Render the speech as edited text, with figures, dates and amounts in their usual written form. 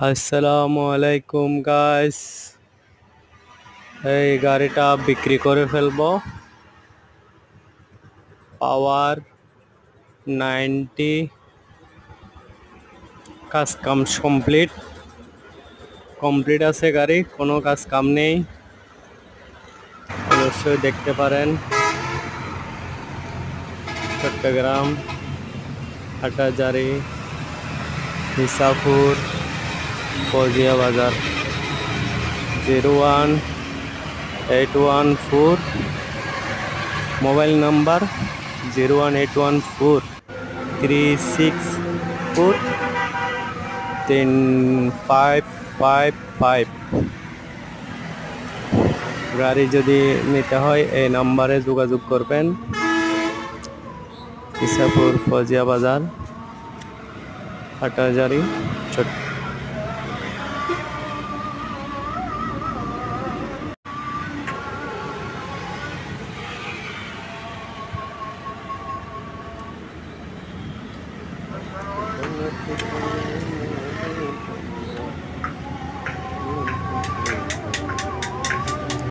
আসসালামু আলাইকুম গাইস, এই গাড়িটা বিক্রি করে ফেলবো। পাওয়ার 90, কাজ কাম কমপ্লিট আছে, গাড়ি কোনো কাজ কাম নেই। অবশ্যই দেখতে পারেন। চট্টগ্রাম, হাটাজারি, হিসাপুর, ফৌজিয়া বাজার। 01814, মোবাইল নাম্বার 01814 364 3555। গাড়ি যদি নিতে হয় এই নাম্বারে যোগাযোগ করবেন। ইসাপুর, ফৌজিয়া বাজার, হাটাজারি,